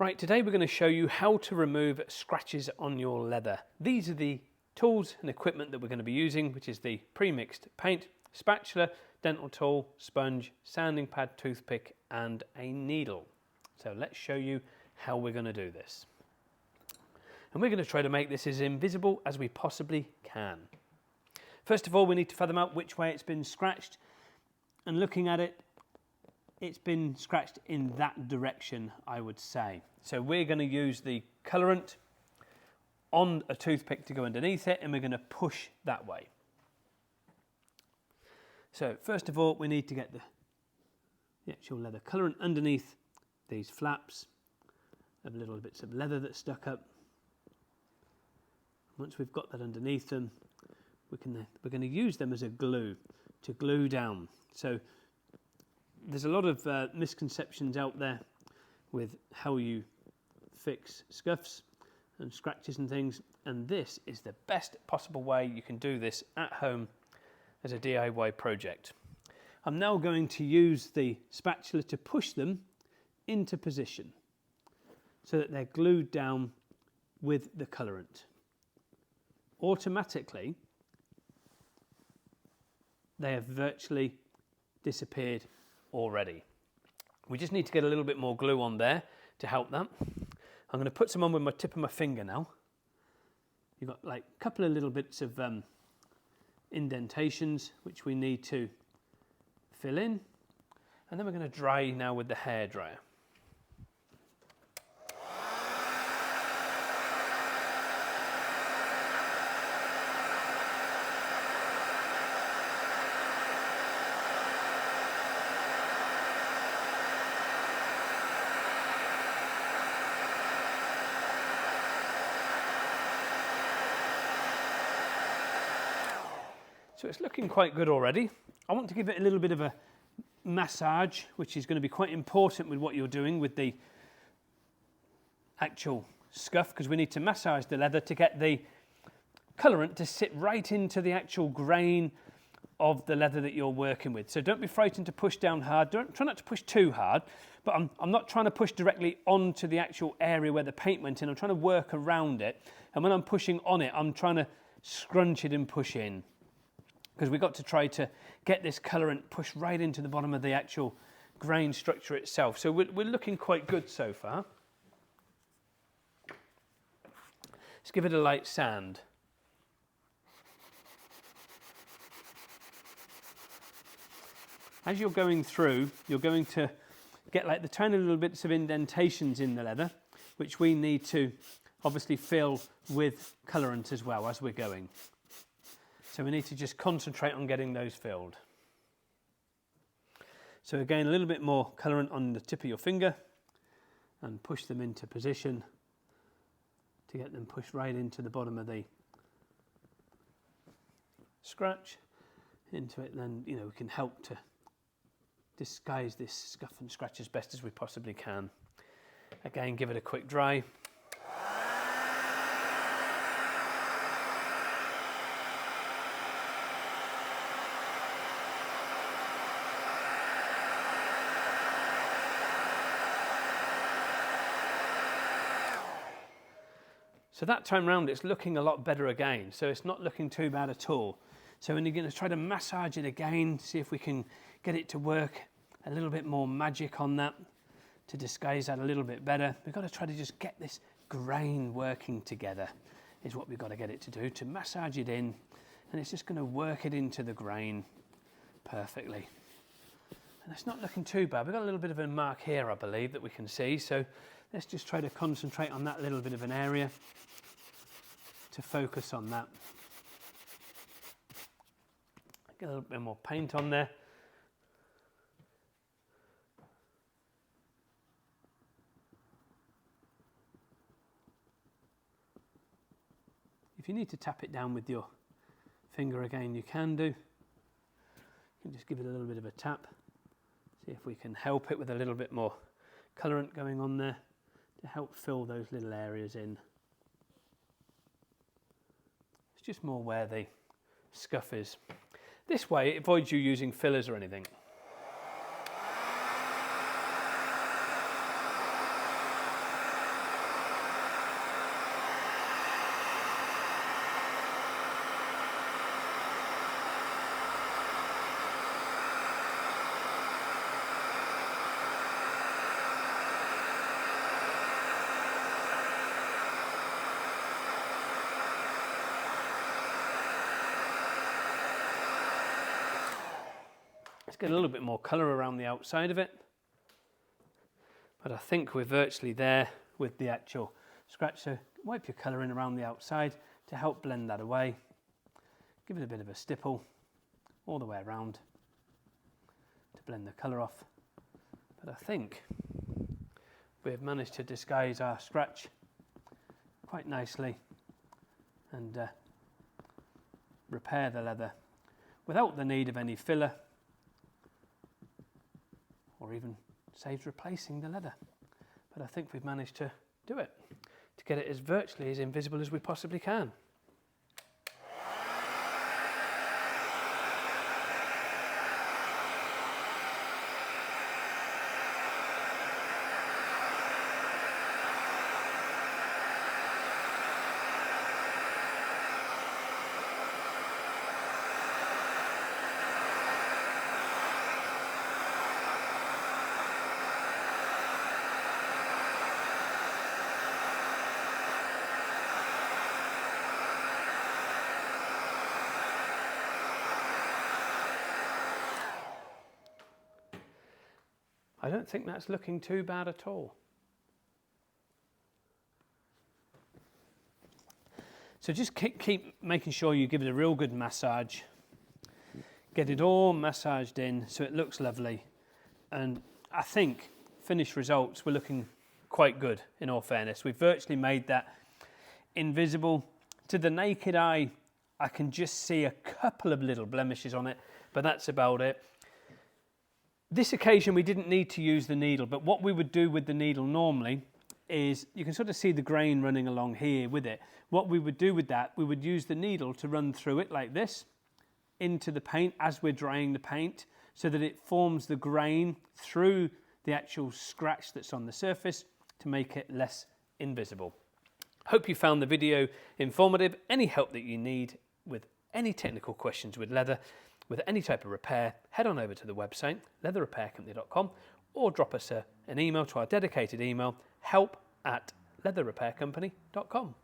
Right, today we're going to show you how to remove scratches on your leather. These are the tools and equipment that we're going to be using, which is the pre-mixed paint, spatula, dental tool, sponge, sanding pad, toothpick and a needle. So let's show you how we're going to do this. And we're going to try to make this as invisible as we possibly can. First of all, we need to fathom out which way it's been scratched, and looking at it, it's been scratched in that direction, I would say. So we're going to use the colorant on a toothpick to go underneath it, and we're going to push that way. So first of all, we need to get the actual leather colorant underneath these flaps of little bits of leather that's stuck up. Once we've got that underneath them, we're going to use them as a glue to glue down. So there's a lot of misconceptions out there with how you fix scuffs and scratches and things, and this is the best possible way you can do this at home as a DIY project. I'm now going to use the spatula to push them into position so that they're glued down with the colorant. Automatically, they have virtually disappeared already. We just need to get a little bit more glue on there to help that. I'm going to put some on with my tip of my finger now. You've got like a couple of little bits of indentations which we need to fill in, and then we're going to dry now with the hairdryer. So it's looking quite good already. I want to give it a little bit of a massage, which is going to be quite important with what you're doing with the actual scuff, because we need to massage the leather to get the colorant to sit right into the actual grain of the leather that you're working with. So don't be frightened to push down hard. Try not to push too hard, but I'm not trying to push directly onto the actual area where the paint went in. I'm trying to work around it. And when I'm pushing on it, I'm trying to scrunch it and push in, because we've got to try to get this colorant pushed right into the bottom of the actual grain structure itself. So we're looking quite good so far. Let's give it a light sand. As you're going through, you're going to get like the tiny little bits of indentations in the leather, which we need to obviously fill with colorant as well as we're going. So we need to just concentrate on getting those filled. So again, a little bit more colorant on the tip of your finger and push them into position to get them pushed right into the bottom of the scratch into it. Then, you know, we can help to disguise this scuff and scratch as best as we possibly can. Again, give it a quick dry. So that time round, it's looking a lot better again. So it's not looking too bad at all. So when you're going to try to massage it again, see if we can get it to work a little bit more magic on that to disguise that a little bit better. We've got to try to just get this grain working together is what we've got to get it to do, to massage it in, and it's just going to work it into the grain perfectly. And it's not looking too bad. We've got a little bit of a mark here, I believe, that we can see. So let's just try to concentrate on that little bit of an area to focus on that. Get a little bit more paint on there. If you need to tap it down with your finger again, you can do. You can just give it a little bit of a tap. See if we can help it with a little bit more colorant going on there to help fill those little areas in. It's just more where the scuff is. This way it avoids you using fillers or anything. Let's get a little bit more colour around the outside of it. But I think we're virtually there with the actual scratch. So wipe your colour in around the outside to help blend that away. Give it a bit of a stipple all the way around to blend the colour off. But I think we've managed to disguise our scratch quite nicely and repair the leather without the need of any filler, or even saves replacing the leather. But I think we've managed to do it, to get it as virtually as invisible as we possibly can. I don't think that's looking too bad at all. So just keep making sure you give it a real good massage. Get it all massaged in so it looks lovely. And I think finished results were looking quite good, in all fairness. We've virtually made that invisible. To the naked eye, I can just see a couple of little blemishes on it, but that's about it. This occasion we didn't need to use the needle, but what we would do with the needle normally is, you can sort of see the grain running along here with it. What we would do with that, we would use the needle to run through it like this, into the paint as we're drying the paint, so that it forms the grain through the actual scratch that's on the surface to make it less invisible. Hope you found the video informative. Any help that you need with any technical questions with leather, with any type of repair, head on over to the website, leatherrepaircompany.com, or drop us an email to our dedicated email, help@leatherrepaircompany.com.